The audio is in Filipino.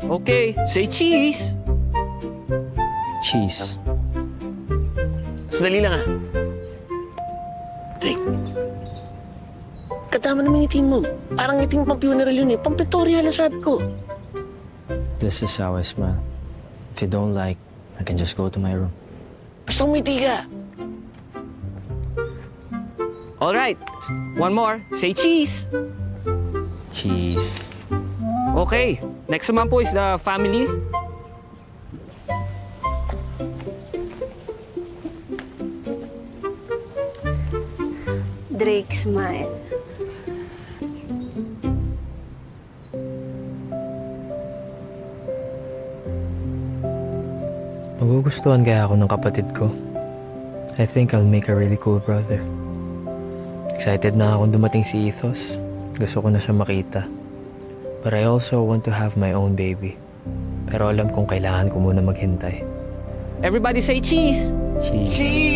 Okay, say cheese. Cheese. Sandali lang ah. Drake. Katama naman itin mo. Parang iting pang-funeral yun eh. Pang-pictorial ang sabi ko. This is how I smile. If you don't like, I can just go to my room. Basta umiti ka. All right, one more. Say cheese. Cheese. Okay, next naman po is the family. Drake, smile. Magugustuhan kaya ako ng kapatid ko. I think I'll make a really cool brother. Excited na akong dumating si Ethos. Gusto ko na siya makita. But I also want to have my own baby. Pero alam kong kailangan ko muna maghintay. Everybody say cheese. Cheese.